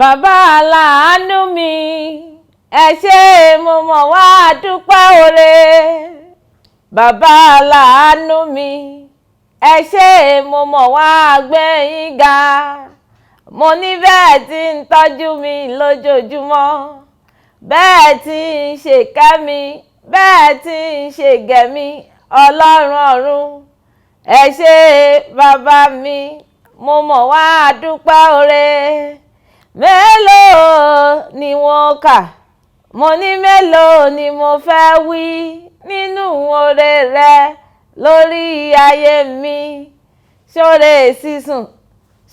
bàbá aláàánú mi ẹ ṣé mo mọ̀ wá dúpẹ́ oore. Bàbá aláàánú mi ẹ ṣé mo mọ̀ wá gbé yín ga. Mo ní bẹ́ẹ̀ tí ń tọ́jú mi lójoojúmọ́, bẹ́ẹ̀ tí ń ṣèkẹ́ mi, bẹ́ẹ̀ tí ń ṣègẹ̀ mi, ọlọ́run ọ̀run ẹ ṣé bàbá mi mo mọ̀ wá dúpẹ́ oore. Mélòó ni wọ́n kà, mo ní mélòó ni mo fẹ́ wí nínú oore rẹ lórí ayé mi. Ṣóore sísùn,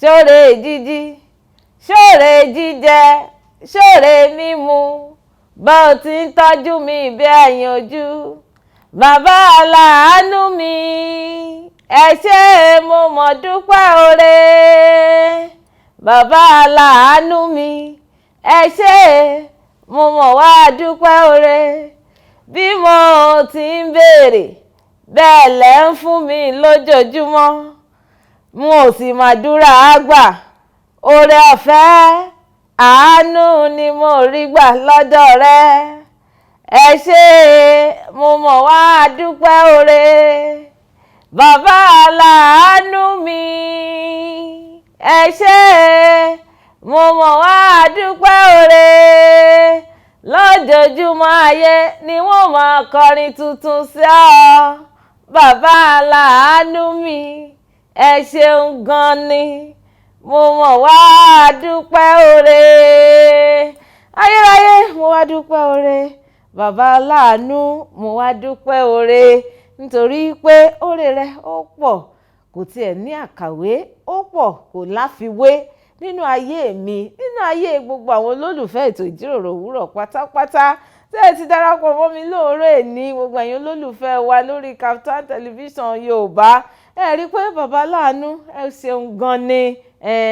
ṣóore jíjí, ṣóore jíjẹ, ṣóore mímu, bó ti ń tọ́jú mi bí ẹ̀yìn ojú. Bàbá aláàánú mi ẹ ṣé mo mọ̀ dúpẹ́ oore. Bàbá aláàánú mi ẹ ṣé mo mọ̀ wá dúpẹ́ oore. Bí mo ti ń béèrè bẹ́ẹ̀ lẹ̀ ń fún mi lójoojúmọ́, mo ò sì màdúrà àgbà. Oore ọ̀fẹ́ àánú ni mo rí gbà lọ́dọ̀ rẹ. Ẹ ṣé mo mọ̀ wá dúpẹ́ oore. Bàbá aláàánú mi ẹ ṣé mo mọ̀ wá dúpẹ́ oore. Lójoojúmọ́ ayé ni wọ́n máa kọrin tuntun sí ọ. Bàbá aláàánú mi ẹ ṣeun gan ni mo mọ̀ wá dúpẹ́ oore. Ayérayé mo wá dúpẹ́ oore. Bàbá aláàánú mo wá dúpẹ́ oore. Nítorí pé oore rẹ ó pọ̀, kò tiẹ̀ ní àkàwé, ó pọ̀ kò láfiwé nínú ayé mi, nínú ayé gbogbo àwọn olólùfẹ́ ètò ìjíròrò òwúrọ̀ pátápátá tí ẹ ti darapọ̀ mọ́ mi lóòrè ní gbogbo ẹ̀yin olólùfẹ́ wa lórí Kaftan television Yorùbá. Ẹ rí i pé bàbá aláàánú ẹ ṣeun gan ni,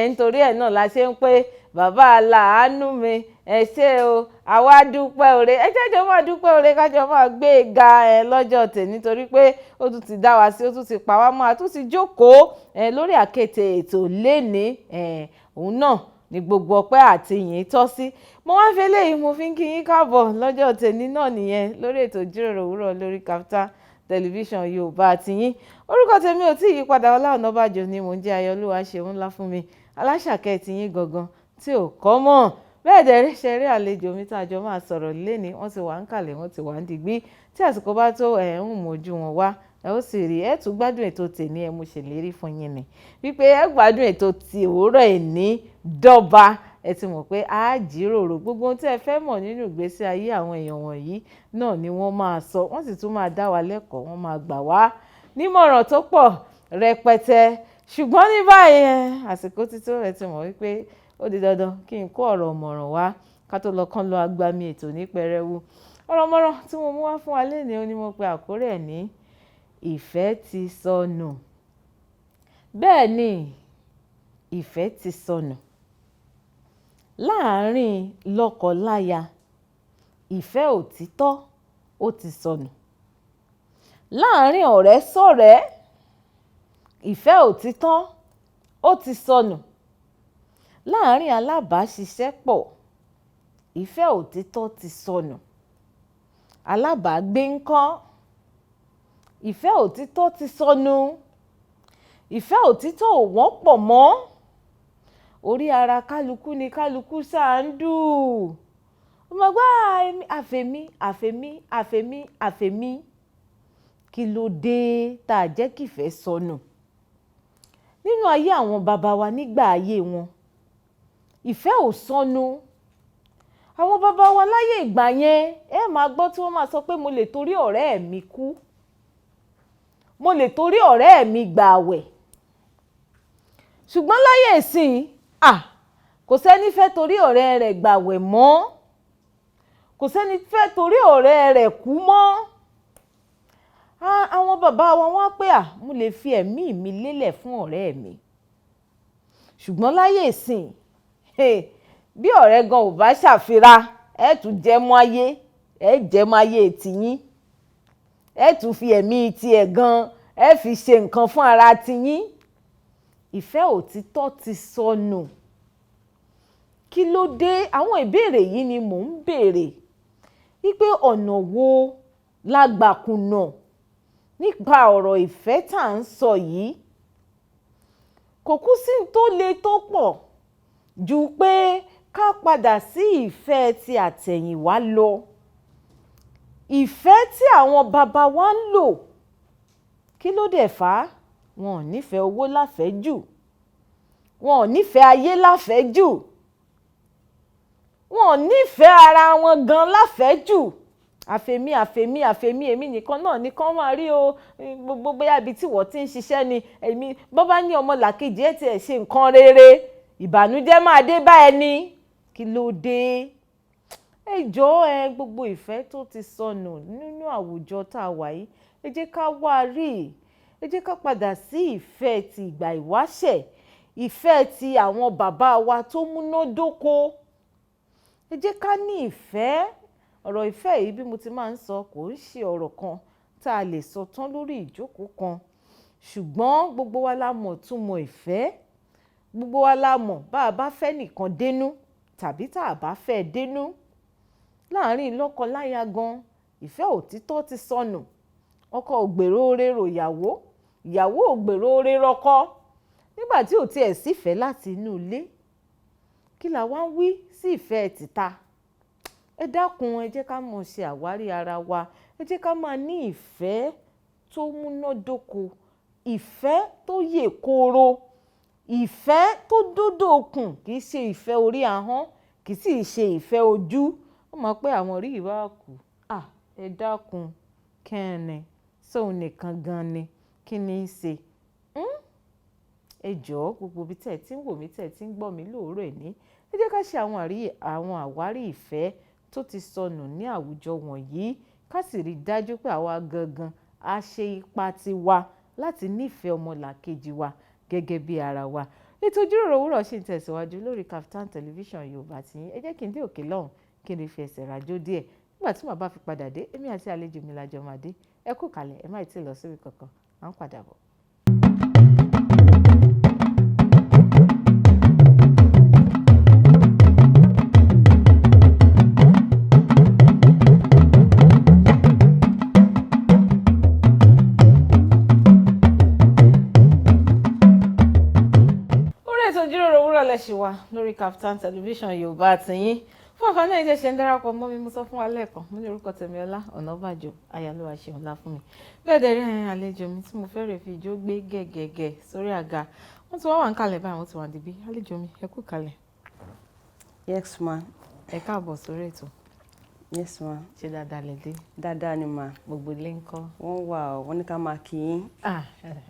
nítorí ẹ̀ náà la ṣe ń pé bàbá aláàánú mi ẹ ṣé o, àwa dúpẹ́ oore. Ẹ jẹ́ jọ máa dúpẹ́ oore, kájọ máa gbé e ga lọ́jọ́ tèmi, nítorí pé ó tún ti dá wa sí, ó tún ti pa wá mọ́, a tún ti jókòó lórí àkéte ètò lénìí. Òun náà ni gbogbo ọpẹ́ àti ìyìn tọ́ sí. Mo wá fi eléyìí mo fi ń kí yín káàbọ̀ lọ́jọ́ tèmi náà nìyẹn lórí ètò ìjíròrò òwúrọ̀ lórí Kaftan television Yorùbá àti yín. Orúkọ tèmi ò tí ì yípadà, Ọlá Ọ̀nàbàjọ́ ni mò ń jẹ́. Ayọ̀olúwa ṣeun ńlá fún mi, aláṣàkẹ́ ti yín gangan tí ò kọ́ mọ̀. Bẹ́ẹ̀ dẹ̀ ṣe rí àlejò mi tá a jọ máa sọ̀rọ̀ lénìí, wọ́n ti wà ń kàlẹ̀, wọ́n ti wà ń digbí. Tí àsìkò bá tó ń mójú wọn wá, ẹ ó sì rí, ẹ tún gbádùn ètò tèmi, ẹ mo ṣèlérí fún yín ni wípé ẹ gbádùn ètò ti òwúrọ̀ ẹni dọ́ba. Ẹ ti mọ̀ pé a jíròrò gbogbo ohun tí ẹ fẹ́ mọ̀ nínú ìgbésí ayé àwọn èèyàn wọ̀nyí náà ni wọ́n máa sọ, wọ́n sì tún máa dá wa lẹ́kọ̀ọ́, wọ́n máa gbà wá nímọ̀ràn tó pọ̀ rẹpẹtẹ. Ṣùgbọ́n ní báyìí àsìkò ti tó, ẹ ti mọ̀ wípé ó di dandan kí n kó ọ̀rọ̀ mọ̀ràn wá ká tó lọ kán lọ agbami ètò ní pẹrẹwu. Ọ̀rọ̀ mọ̀ràn tí mo mú wá fún wa lénìí ó ní mo pe àkórí ẹ̀ ní ìfẹ́ ti sọnù. Bẹ́ẹ̀ ni, ìfẹ́ ti sọnù. Láàárín lọ́kọ-láya, ìfẹ́ òtítọ́ ó ti sọnù. Láàárín ọ̀rẹ́ sọ̀rẹ́, ìfẹ́ òtítọ́ ó ti sọnù. Láàárín alábàáṣiṣẹ́pọ̀, ìfẹ́ òtítọ́ ti sọnù. Alábàágbé ńkọ́, ìfẹ́ òtítọ́ ti sọnù. Ìfẹ́ òtítọ́ ò wọ́pọ̀ mọ́. Orí ara kálukú ni kálukú ṣáà ń dù. Ó máa gbá àfẹ̀mí, àfẹ̀mí, àfẹ̀mí, àfẹ̀mí. Kí ló dé tá a jẹ́ kí ìfẹ́ sọnù? Nínú ayé àwọn bàbá wa nígbà ayé wọn, ìfẹ́ ò sọnù. Àwọn bàbá wa láyé ìgbà yẹn, ẹ máa gbọ́ tí wọ́n máa sọ pé mo lè torí ọ̀rẹ́ mi kú, mo lè torí ọ̀rẹ́ mi gbààwẹ̀. Ṣùgbọ́n láyé ìsìn, kò sẹ́ni fẹ́ torí ọ̀rẹ́ rẹ̀ gbààwẹ̀ mọ́, kò sẹ́ni fẹ́ torí ọ̀rẹ́ rẹ̀ kú mọ́. Àwọn bàbá wa wọ́n á pé mo lè fi ẹ̀mí mi lélẹ̀ fún ọ̀rẹ́ mi. Ṣùgbọ́n láyé ìsìn, bí ọ̀rẹ́ gan ò bá ṣàfira, ẹ tún jẹ́ mọ́ ayé, ẹ jẹ́ mọ́ ayé tiyín, ẹ tún fi ẹ̀mí tiẹ̀ gan, ẹ fi ṣe nǹkan fún ara tiyín. Ìfẹ́ òtítọ́ ti sọnù. kí ló dé? Àwọn ìbéèrè yìí ni mò ń béèrè wípé ọ̀nà wo la gbà kùnà nípa ọ̀rọ̀ ìfẹ́ tá à ń sọ yìí. Kò kú sí tó le tó pọ̀ ju pé ká padà sí ìfẹ́ ti àtẹ̀yìnwá lọ. Ìfẹ́ tí àwọn bàbá wa ń lò, kí ló dé fà á? Wọn ò nífẹ̀ẹ́ owó láfẹ̀ẹ́jù, wọn ò nífẹ̀ẹ́ ayé láfẹ̀ẹ́jù, wọn ò nífẹ̀ẹ́ ara wọn gan láfẹ̀ẹ́jù. Àfẹ̀mí èmi nìkan náà nìkan máa rí o. Gbogbo bóyá ibi tí wọ́n ti ń ṣiṣẹ́ ni èmi bọ́ bá ní ọmọ làkejì ẹ̀ tí ẹ̀ ṣe nǹkan rere, ìbànújẹ́ máa dé bá ẹni. Kí ló dé? Ẹ jọ̀ọ́ gbogbo ìfẹ́ tó ti sọnù nínú àwùjọ tá a wà yìí, ẹ jẹ́ ká wá rí. Ẹ jẹ́ ká padà sí ìfẹ́ ti ìgbà ìwáṣẹ̀, ìfẹ́ ti àwọn bàbá wa tó múnádóko. Ẹ jẹ́ ká ní ìfẹ́. Ọ̀rọ̀ ìfẹ́ yìí bí mo ti máa ń sọ kò ń ṣe ọ̀rọ̀ kan tá a lè sọ tán lórí ìjókòó kan. Ṣùgbọ́n gbogbo wa la mọ̀ túmọ̀ ìfẹ́. Gbogbo wa la mọ̀ bá a bá fẹ́ nìkan dénú tàbí tá a bá fẹ́ dénú. Láàárín lọ́kọ-láya gan, ìfẹ́ òtítọ́ ti sọnù. Ọkọ ò gbèrò oore ro ìyàwó, ìyàwó ò gbèrò oore rọkọ. Nígbà tí ò tiẹ̀ sífẹ̀ẹ́ láti inú ilé, kí la wá ń wí sí ìfẹ́ tìta? Ẹ dákun, ẹ jẹ́ ká mọ̀ ṣe àwárí ara wa. Ẹ jẹ́ ká máa ní ìfẹ́ tó múnádóko, ìfẹ́ tó yè kooro, ìfẹ́ tó dódò okùn. Kì í ṣe ìfẹ́ orí ahọ́n, kì í sì ṣe ìfẹ́ ojú. Wọ́n mọ̀ pé àwọn orí ìwà kù. Ẹ dákun, kẹ́ni sóun nìkan gan ni, kí ni í ṣe? Ẹ jọ̀ọ́ gbogbo ibi tẹ́ ẹ ti ń wò mí, tẹ́ ẹ ti ń gbọ́ mi lóòrọ̀ ẹ̀ní, ẹ jẹ́ ká ṣe àwọn àwárí ìfẹ́ tó ti sọnù ní àwùjọ wọ̀nyí, ká sì rí i dájú pé àwa gangan á ṣe ipa tiwa láti nífẹ̀ẹ́ ọmọlàkejì wa gẹ́gẹ́ bí ara wa. Ètò ìjíròrò òwúrọ̀ ṣì ń tẹ̀síwájú lórí Kaftan Television Yorùbá tiyín. Ẹ jẹ́ kí n dé òkè lọ́hùn kí n lè fi ẹsẹ̀ rajó díẹ̀. Nígbà tí màá bá fi padà dé, èmi àti àlejò mi la jọ máa dé. Ẹ kú kalẹ̀, ẹ má ì tí ì lọ síbi kankan, à ń padà bọ̀. Ṣì wà lórí Kaftan Television Yorùbá tiyín. Fún àǹfààní ẹ̀yin tí ẹ ṣe ń darapọ̀ mọ́ mi, mo sọ fún wa lẹ́ẹ̀kan, mo ní orúkọ tèmi Ọlá Ọ̀nàbàjọ, Ayálúwa ṣe ọlá fún mi. Bẹ́ẹ̀ dẹ̀ rí àlejò mi tí mo fẹ́ rẹ̀ fi ijó gbé gẹ̀gẹ̀gẹ̀ sórí àga. Wọ́n ti wá ń kalẹ̀ báyìí, wọ́n ti wà níbí. Àlejò mi, ẹ kú kalẹ̀. Yes ma. Ẹ káàbọ̀ sórí ètò. Yes ma. Ṣé dáadáa lẹ dé? Dáadáa ni ma. Gbogbo ilé ńkọ́? Wọ́n wà ó, wọ́n ní ká máa kí yín.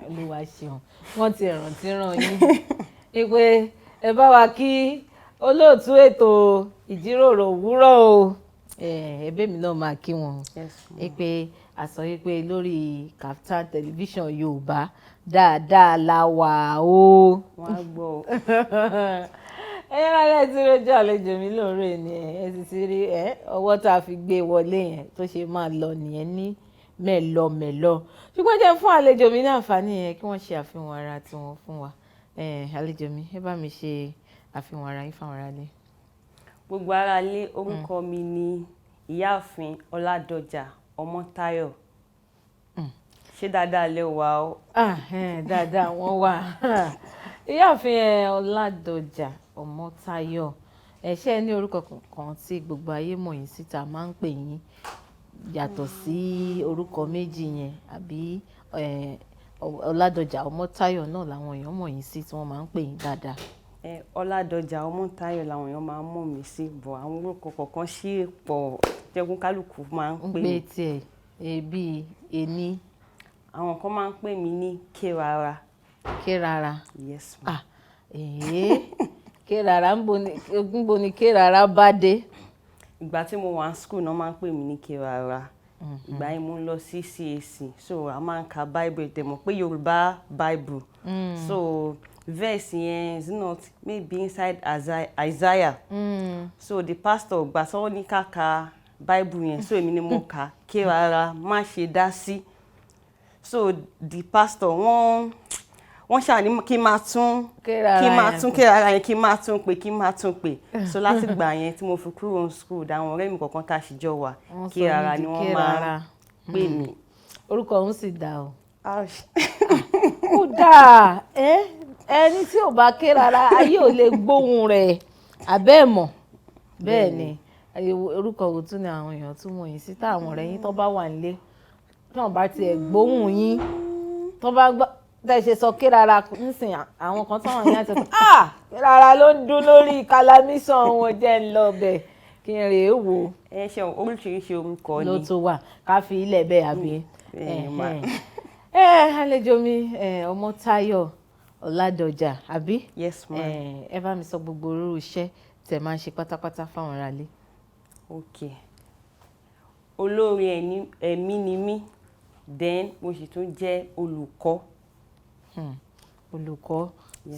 Olúwa ṣeun. Wọ́n ti rántí ràn yín. Ìpè ẹ bá wa kí olóòtú ètò ìjíròrò òwúrọ̀ o. Ẹbí mi náà máa kí wọn. Ìpè àsọ wípé lórí Kaftan Television Yorùbá dáadáa la wà o. Wọ́n á gbọ́ o. Ẹ̀yin rárá tí rojú àlejò mi lóore ni ẹ sì ti rí ọwọ́ tá a fi gbé wọlé yẹn tó ṣe máa lọ nìyẹn ní mẹ́lọmẹ́lọ. Ṣùgbọ́n jẹ́ fún àlejò mi ní àǹfààní yẹn kí wọ́n ṣe àfihàn ara tiwọn fún wa. Àlejò mi, ẹ bá mi ṣe àfihàn ara yín fáwọn aráalé. Gbogbo aráalé, orúkọ mi ni Ìyáàfin Ọládọjà Ọmọ́táyọ̀. Ṣé dáadáa lẹ wà o? Dáadáa wọ́n wà. Ìyáàfin Ọládọjà Ọmọ́táyọ̀, ṣé ní orúkọ kan tí gbogbo ayé mọ̀ yín síta máa ń pè yín yàtọ̀ sí orúkọ méjì yẹn, àbí Ọládọjà Ọmọ́táyọ̀ náà làwọn èèyàn mọ̀ yín sí tí wọ́n máa ń pè yín dáadáa? Ọládọjà Ọmọ́táyọ̀ làwọn èèyàn máa ń mọ̀ mí sí, bọ̀ àwọn orúkọ kọ̀ọ̀kan sí pọ̀ jẹ́gun kálukú máa ń pè mí. Ń pè tiẹ̀ bíi ení. Àwọn kan máa ń pè mí ní Kérara. Kérara? Yes ma. Kérara ń bo ni Kérara bá dé? Ìgbà tí mo wà ní school náà máa ń pè mí ní Kérara. Ìgbà yẹn mo ń lọ sí CAC, so a máa ń ka Bible, tẹ̀ mọ̀ pé Yorùbá Bible. So verse yẹn is not maybe inside Isaiah. So the pastor gbà sọ ní ká ka Bible yẹn, so èmi ni mo kà Kérara má ṣe dá sí. So the pastor wọ́n wọ́n ṣáà ní kí n máa tún ké ara yẹn kí n máa tún pè so láti gbà yẹn tí mo fi kúrò ní school àwọn ọ̀rẹ́ mi kọ̀ọ̀kan tá a ṣì jọ wà ké ara ni wọ́n máa pè mí. orúkọ òun sì dá o. ó dáa ẹni tí ò bá ké rárá ayé ò lè gbóhùn rẹ̀ àbẹ́ẹ̀ mọ̀ bẹ́ẹ̀ ni orúkọ wo tún ni àwọn èèyàn tún mọ̀ yín sí táwọn ọ̀rẹ́ yín tó bá wà nílé tí wọ́n bá tiẹ̀ gbóhùn yín tó bá gbọ́ tẹ́ ṣe sọ ké rárá nísìnyí àwọn kan táwọn yín àti ọ̀tọ̀ ké rárá ló ń dún lórí kálámísàn wọn jẹ́ ń lọ bẹ̀ kí n rèé wò. ẹ ṣe oríṣiríṣi orúkọ ni ló tó wà ká fi ilẹ̀ bẹ́ẹ̀ àbí. àlejò mi Ọmọ́táyọ̀ Ọládọjà àbí. Yes ma. ẹ bá mi sọ gbogbo orú iṣẹ́ tẹ́ máa ń ṣe pátápátá fáwọn aráalé. ok olórin ẹ̀mí ni mí then mo sì tún jẹ́ olùkọ́. olùkọ́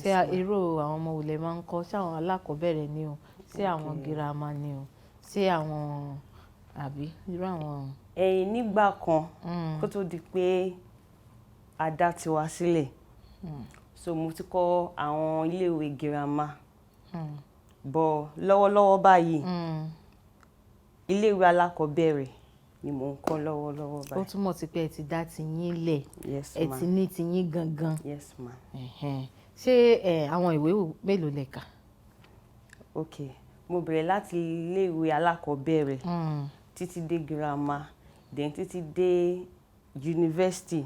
ṣé irú àwọn ọmọ òlẹ̀ máa ń kọ́ ṣé àwọn alákọ̀ọ́bẹ̀rẹ̀ ni o ṣé àwọn girama ni o ṣé àwọn àbí irú àwọn. nígbà kan kó tó di pé a dá tiwa sílẹ̀ so mo ti kọ́ àwọn iléèwé girama bọ̀ lọ́wọ́lọ́wọ́ báyìí iléèwé alákọ̀ọ́bẹ̀rẹ̀ ni mò ń kọ́ lọ́wọ́lọ́wọ́ báyìí. ó túmọ̀ sí pé ẹ ti dá tiyín lẹ̀. Yes ẹ ma. ti ní tiyín gangan. Yes ma. ṣé àwọn ìwé mélòó lẹ kà. ok mo bẹ̀rẹ̀ láti iléèwé alákọ̀ọ́bẹ̀rẹ̀ títí dé girama then títí dé yunifásitì.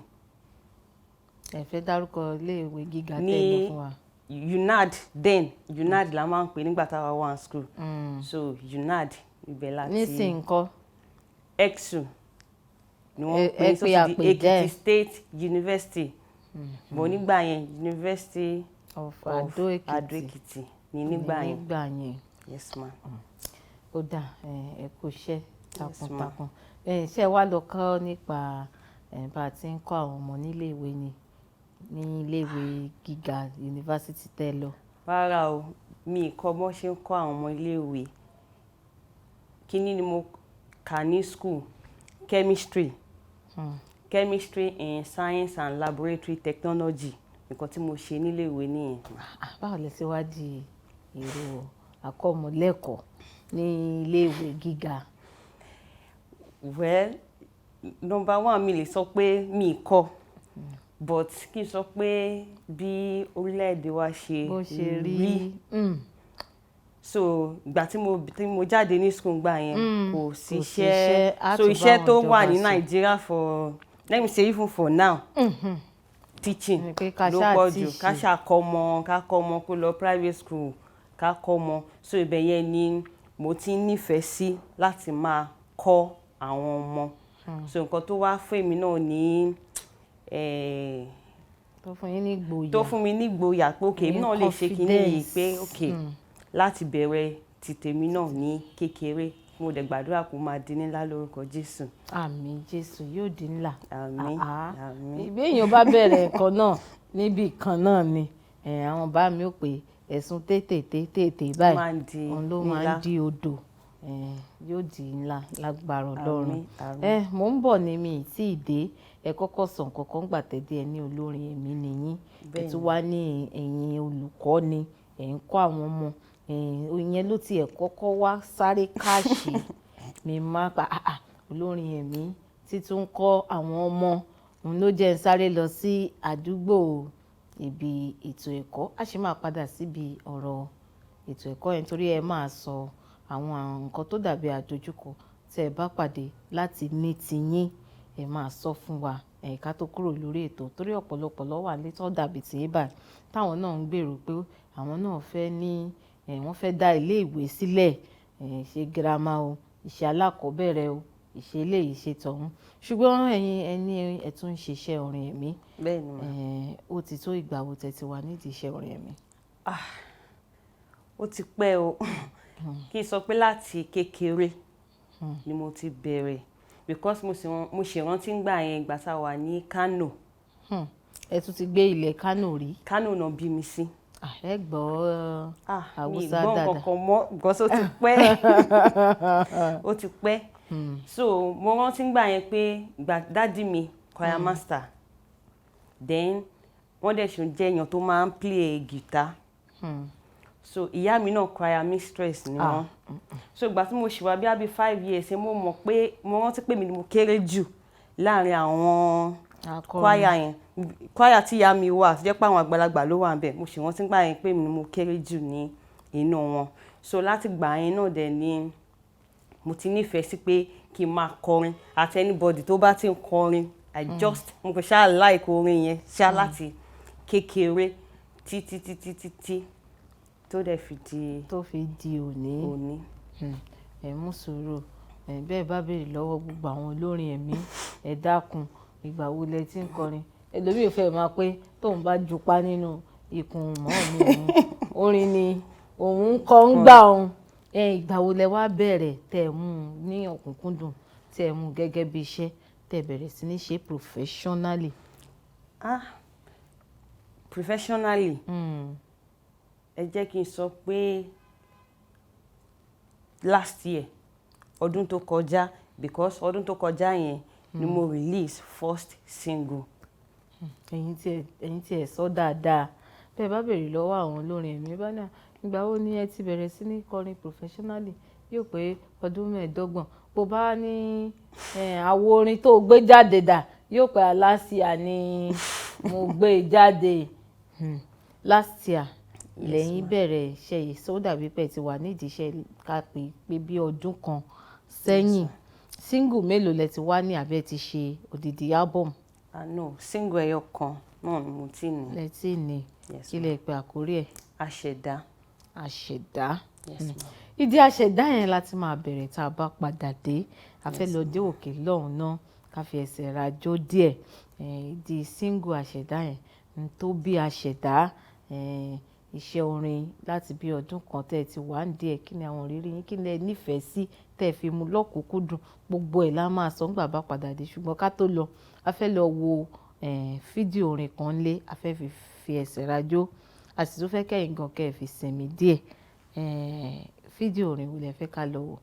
ẹ fẹ́ dárúkọ iléèwé gíga tẹ́ lọ fún wa. UNAD la máa ń pè nígbà táwa wà ní school so UNAD ibẹ̀ láti. nísìnyí ńkọ́. EXU ni wọ́n pè sí Ekiti State University bọ̀ nígbà yẹn University of Ado Ekiti ni nígbà yẹn. Yes ma. ó dà ẹ kú iṣẹ́ takuntakun ṣé wàá lọ kọ́ nípa bá a ti ń kọ́ àwọn ọmọ nílé ìwé ní iléèwé gíga yunifásitì tẹ́ lọ. rárá o mi kọ́ bó ṣe ń kọ́ àwọn ọmọ iléèwé kíní ni mo kà ní school chemistry in science and laboratory technology nǹkan tí mo ṣe níléèwé nìyẹn. báwo lẹ ṣe wá di èrò àkọ́mọlẹ́kọ̀ọ́ ní iléèwé gíga. well number one mi lè sọ pé mi kọ́ but kí n sọ pé bí orílẹ̀-èdè wa ṣe rí so ìgbà tí mo jáde ní school gbà yẹn kò síṣẹ́ so iṣẹ́ tó wà ní Nàìjíríà for let me say even for now teaching ló pọ̀ jù ká ṣàkọ́mọ ká kọ́mọ kó lọ private school ká kọ́mọ so ibẹ̀ yẹn ni mo ti nífẹ̀ẹ́ sí láti máa kọ́ àwọn ọmọ so nǹkan tó wá fún èmi náà ní tó fún mi ní ìgboyà pé ok èmi náà lè ṣe kíní yìí pé ok láti bẹ̀rẹ̀ ti tèmi náà ní kékeré mo dẹ̀ gbàdúrà kó máa di ńlá lórúkọ Jésù. àmín Jésù yóò di ńlá. àmín àmín. bí èèyàn bá bẹ̀rẹ̀ nǹkan náà níbi kan náà ni àwọn bá mi ò pé ẹ̀sùn tètè báyìí òun ló máa ń di odò yóò di ńlá lágbára Ọlọ́run. mò ń bọ̀ ní mi tí ì dé ẹ kọ́kọ́ sọ nǹkan kan gbà tẹ́dí ẹ ní olórin ẹ̀mí nìyí ẹ tún wá ní ẹ̀yin olùkọ́ ni ẹ̀ ń kọ́ àwọn ọmọ ìyẹn ló tiẹ̀ kọ́kọ́ wá sáré káàṣì mi máa pa olórin ẹ̀mí títún kọ́ àwọn ọmọ òun ló jẹ́ ń sáré lọ sí àdúgbò ibi ètò ẹ̀kọ́ a sì máa padà síbi ọ̀rọ̀ ètò ẹ̀kọ́ yẹn torí ẹ máa sọ àwọn nǹkan tó dàbí àdójúkọ tẹ́ ẹ bá pàdé láti ní tiyín ẹ máa sọ fún wa ká tó kúrò lórí ètò torí ọ̀pọ̀lọpọ̀ ló wà létọ́ dàbí tí ì báyìí táwọn náà ń gbèrò pé àwọn náà fẹ́ ní wọ́n fẹ́ dá ilé ìwé sílẹ̀ ṣe girama o ìṣe alákọ̀ọ́bẹ̀rẹ̀ o ìṣe eléyìí ṣe tọ̀hún ṣùgbọ́n ẹni ẹ tún ń ṣiṣẹ́ orin ẹ̀mí ó ti tó ìgbà wo tẹ́ ti wà nídìí iṣẹ́ orin ẹ̀mí. ó ti pẹ́ o kí n sọ pé láti kékeré ni mo ti bẹ̀rẹ̀ because mo ṣe rántí ngbà yẹn ìgbà tá a wà ní Kano. ẹ tún ti gbé ilẹ̀ Kano rí. Kano náà bí mi sí. ẹ gbọ́ Haúsá dáadáa. mi gbọ́ nǹkan mọ́ because ó ti pẹ́ ó ti pẹ́ so mo rántí ngbà yẹn pé dádì mi choir master then wọ́n dẹ̀ ṣe jẹ́ èèyàn tó máa ń play guitar. So ìyá mi náà choir mistress ni wọ́n. So ìgbà tí mo ṣì wà bí i 5 years mo mọ̀ pé mo rántí pé mi ni mo kéré jù láàrin àwọn choir yẹn. Choir tí ìyá mi wà tó jẹ́ pé àwọn àgbàlagbà ló wà níbẹ̀, mo ṣì rántí gbà yẹn pé mi ni mo kéré jù ní inú wọn. So láti gbà yẹn náà dẹ̀ ni mo ti nífẹ̀ẹ́ sí pé kí n máa kọrin àti anybody tó bá ti ń kọrin mo kò ṣáà like orin yẹn ṣáà láti kékeré títí tó dẹ̀ fi di òní. Ẹ mú sùúrù, bẹ́ẹ̀ bá béèrè lọ́wọ́ gbogbo àwọn olórin ẹ̀mí, ẹ dákun ìgbà wo lẹ ti ń kọrin. Ẹlòmíì ò fẹ́ máa pé tóun bá jupá nínú ikùn mọ́ mi orin ni òun kọ́ ń gbà òun. Ìgbà wo lẹ wá bẹ̀rẹ̀ tẹ̀ mú ní ọ̀kúnkúndùn tẹ̀ mú gẹ́gẹ́ bí iṣẹ́ tẹ̀ bẹ̀rẹ̀ sí ní ṣe professionally? Professionally ẹ jẹ́ kí n sọ pé last year ọdún tó kọjá, because ọdún tó kọjá yẹn ni mo release first single. Ẹ̀yin tí ẹ sọ dáadáa, bẹ́ẹ̀ bá béèrè lọ́wọ́ àwọn olórin ẹ̀mí bá náà ìgbà wo ni ẹ ti bẹ̀rẹ̀ sí ní kọrin professionally, yóò pé ọdún 15. Bó bá ní àwo orin tó gbé jáde dà, yóò pé last year ni mo gbé jáde. Last year lẹ́yìn bẹ̀rẹ̀ iṣẹ́ yìí, so dàbí pé ti wà nídìí iṣẹ́ ká pé bí ọdún kan sẹ́yìn. Single mélòó lẹ ti wá ní àbẹ́ ti ṣe odidi album? No, single ẹyọ kan náà ni mo ti ní. Lẹ tí ní kí lẹ pè àkórí ẹ̀? Àṣẹ̀dá. Àṣẹ̀dá. Yes, ma'am. Ìdí àṣẹ̀dá yẹn láti máa bẹ̀rẹ̀ tá a bá padà dé. A fẹ́ lọ dé òkè lọ́hùn náà ká fi ẹsẹ̀ rajó díẹ̀. Ìdí single àṣẹ̀dá yẹn tó bí àṣẹ̀dá, iṣẹ́ orin láti bí ọdún kan tẹ́ ẹ ti wà ń díẹ̀, kí ni àwọn ìrírí yín, kí ni ẹ nífẹ̀ẹ́ sí tẹ́ ẹ fi mú lọ́kùnkúndùn, gbogbo ẹ̀ la máa sọ nígbà bá padà dé. Ṣùgbọ́n ká tó lọ, a fẹ́ lọ wo fídíò orin kan lé, a fẹ́ fi ẹsẹ̀ rajó, a sì tún fẹ́ kẹ́yìn gan kẹ́ ẹ fi sinmi díẹ̀. Fídíò orin wo lẹ fẹ́ ká lọ wò?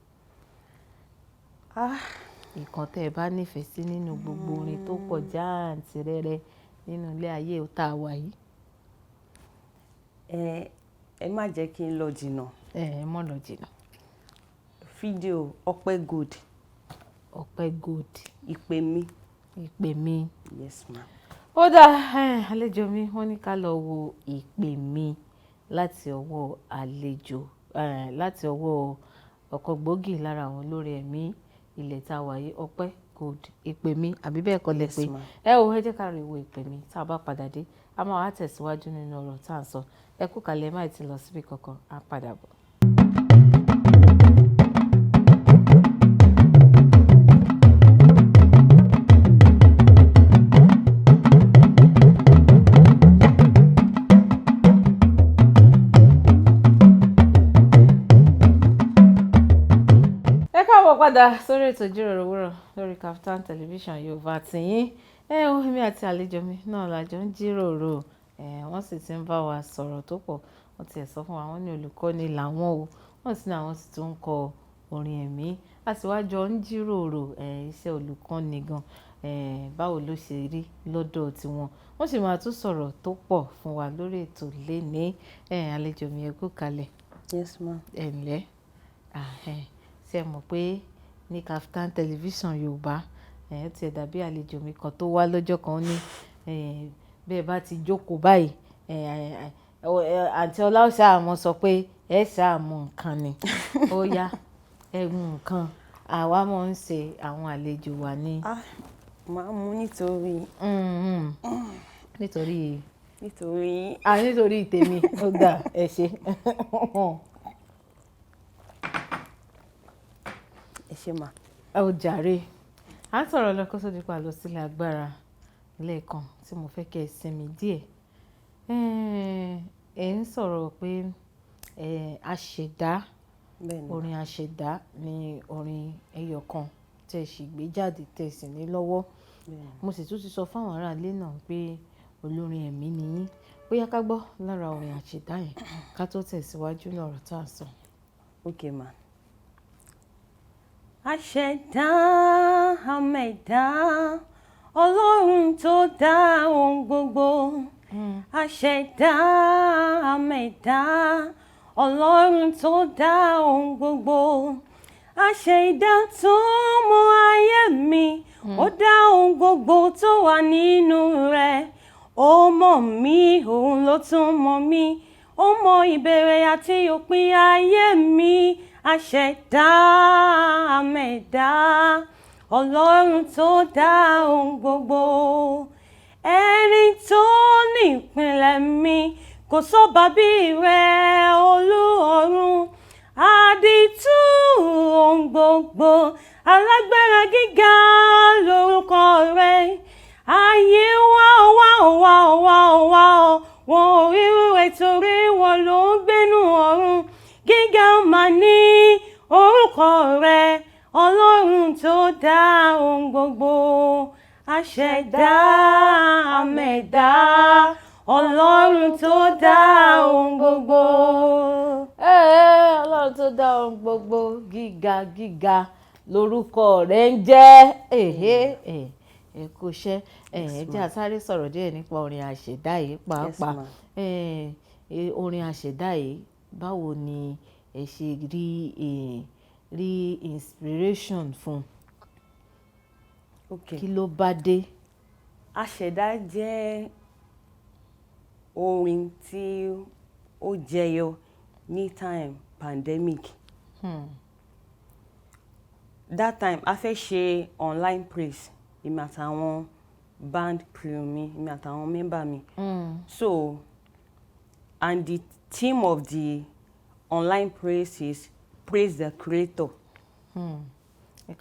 Ìkan tẹ́ ẹ bá nífẹ̀ẹ́ sí nínú gbogbo orin tó pọ̀ jáǹtìrẹrẹ nínú ilé ayé tá a wà yìí. Ẹ má jẹ́ kí n lọ jìnnà. Ẹ mọ́ lọ jìnnà. Fídíò Ọpẹ́ Gold. Ọpẹ́ Gold. Ìpè mi. Ìpè mi. Yes, ma'am. Ó dáa, àlejò mi wọ́n ní ká lọ wo Ìpè mi láti ọwọ́ àlejò, láti ọwọ́ ọ̀kan gbòógì lára àwọn olórin ẹ̀mí ilẹ̀ tá a wà yìí, Ọpẹ́ Gold. Ìpè mi àbí bẹ́ẹ̀ kọ́ lẹ pé? Ẹ jẹ́ ká rí wo Ìpè mi tá a bá padà dé. A máa wá tẹ̀síwájú nínú ọ̀rọ̀ tá à ń sọ. Ẹ kú kalẹ̀, má ti lọ síbi kankan, á padà bọ̀. Padà sórí ètò ìjíròrò òwúrọ̀ lórí Kaftan television Yorùbá tìyín. Èmi àti àlejò mi náà la jọ ń jíròrò. Wọ́n sì ti ń bá wa sọ̀rọ̀ tó pọ̀. Wọ́n ti sọ fún wa, wọ́n ní olùkọ́ni làwọn o. Wọ́n sì ní àwọn sì tún ń kọ orin ẹ̀mí. A sì wá jọ ń jíròrò iṣẹ́ olùkọ́ni gan. Báwo ló ṣe rí lọ́dọ̀ tiwọn. Wọ́n sì máa tún sọ̀rọ̀ tó pọ̀ fún wa lórí ètò lénìí. Àlejò mi ẹ kú kalẹ̀. Yes, ma'am. Ẹ ǹlẹ́. Ṣé ẹ mọ̀ pé ní Kaftan television Yorùbá, ó ti dàbí àlejò mi kan tó wá lọ́jọ́ kan ní bẹ́ẹ̀ bá ti jókòó báyìí, àǹtí Ọlá ṣàmọ́ sọ pé ẹ ṣàmú nǹkan ni. Ó yá, ẹ mú nǹkan. Àwa máa ń ṣe àwọn àlejò wa ní. Màá mú nítorí. Nítorí. Nítorí tèmi. Ó dà, ẹ ṣe. Ẹ ṣe mà. Ó jàre. À ń sọ̀rọ̀ lọ kó tó di pa lọ sílẹ̀ agbára lẹ́ẹ̀kan tí mo fẹ́ kẹ́ ẹ sinmi díẹ̀. Ẹ ń sọ̀rọ̀ pé àṣẹ̀dá, orin àṣẹ̀dá ni orin ẹyọ kan tẹ́ sì gbé jáde tẹ́ sì ní lọ́wọ́. Mo sì tún ti sọ fún àwọn ará ilé náà pé olórin ẹ̀mí ni yín. Bóyá ká gbọ́ lára orin àṣẹ̀dá yẹn ká tó tẹ̀síwájú ní ọ̀rọ̀ tá a sọ. Okay, ma. Àṣẹ̀dá àmẹ̀dá, Ọlọ́run tó dá ohun gbogbo, Àṣẹ̀dá àmẹ̀dá Ọlọ́run tó dá ohun gbogbo. Àṣẹ̀dá tó mọ ayé mi, ó dá ohun gbogbo tó wà nínú rẹ̀. Ó mọ̀ mí, òun ló tún mọ̀ mí. Ó mọ ìbẹ̀rẹ̀ àti òpin ayé mi. Àṣẹ̀dá àmẹ̀dá Ọlọ́run tó dá ohun gbogbo. Ẹni tó ní ìpìlẹ̀ mi, kò sọ́ba bí rẹ̀ Olú-ọ̀run. Àdìtú ohun gbogbo, alágbára gíga lórúkọ rẹ̀. Ayé wá wọn ò ríru rẹ̀ torí wọn ló ń gbénú ọ̀run. Gíga mà ní orúkọ rẹ̀, Ọlọ́run tó dá ohun gbogbo. Àṣẹ̀dá àmẹ̀dá Ọlọ́run tó dá ohun gbogbo. Ọlọ́run tó dá ohun gbogbo, gíga gíga lórúkọ rẹ̀ ń jẹ́. Ẹ kú iṣẹ́. Ẹ jẹ́ a sáré sọ̀rọ̀ díẹ̀ nípa orin àṣẹ̀dá yìí pàápàá. Orin àṣẹ̀dá yìí, báwo ni ẹ ṣe rí inspiration fún? Kí ló bá dé? Àṣẹ̀dá jẹ́ orin tí ó jẹyọ ní time pandemic. That time a fẹ́ ṣe online praise, èmi àtàwọn band crew mi, èmi àtàwọn member mi. So, and the theme of the online praise is praise the creator.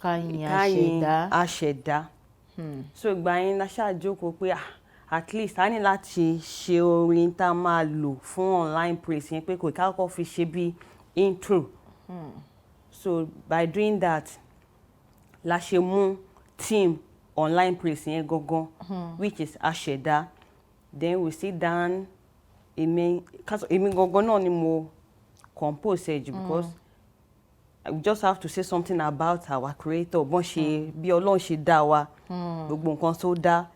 Ká yìn àṣẹ̀dá. So ìgbà yẹn la ṣáà jókòó pé at least a ní láti ṣe orin tá a máa lò fún online praise yẹn pé kò ká kọ́kọ́ fi ṣe bí intro. So by doing that la ṣe mú theme online praise yẹn gangan, which is àṣẹ̀dá. Then we sit down, èmi gangan náà ni mo compose ẹ̀ jù because we just have to say something about our creator, bọ́n ṣe bí Ọlọ́run ṣe dá wa, gbogbo nǹkan tó dá.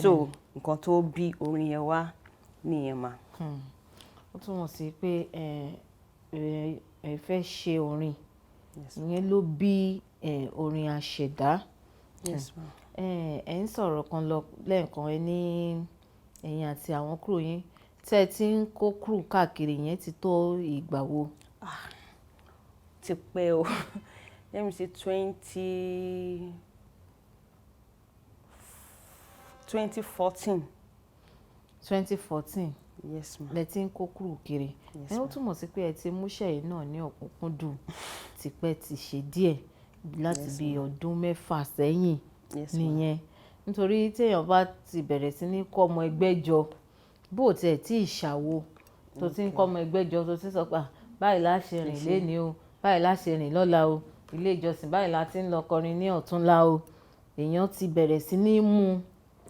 So nǹkan tó bí orin yẹn wá nìyẹn mà. Ó túmọ̀ sí pé ẹ fẹ́ ṣe orin, ìyẹn ló bí orin àṣẹ̀dá. Ẹ ń sọ̀rọ̀ kan lọ lẹ́ẹ̀kan, ẹ ní ẹ̀yin àti àwọn crew yín tẹ́ ẹ ti ń kó crew káàkiri yẹn ti tó ìgbà wo? Ti pẹ́ o. Let me say 2014. 2014. Yes ma. Lẹ ti ń kó crew kiri. Ó túmọ̀ sí pé ẹ ti múṣẹ́ yìí náà ní ọ̀kúnkúndùn tipẹ́ ti ṣe díẹ̀ láti bí ọdún 6 sẹ́yìn nìyẹn. Nítorí téèyàn bá ti bẹ̀rẹ̀ sí ní kọ́ ọmọ ẹgbẹ́ jọ, bó tiẹ̀ tí ìṣàwo tó ti ń kọ́ ọmọ ẹgbẹ́ jọ tó ti sọ pé báyìí la ṣe rìn lénìí o, báyìí la ṣe rìn lọ́la o, ilé ìjọsìn báyìí la ti ń lọ kọrin ní ọ̀túnla o, èèyàn ti bẹ̀rẹ̀ sí ní mú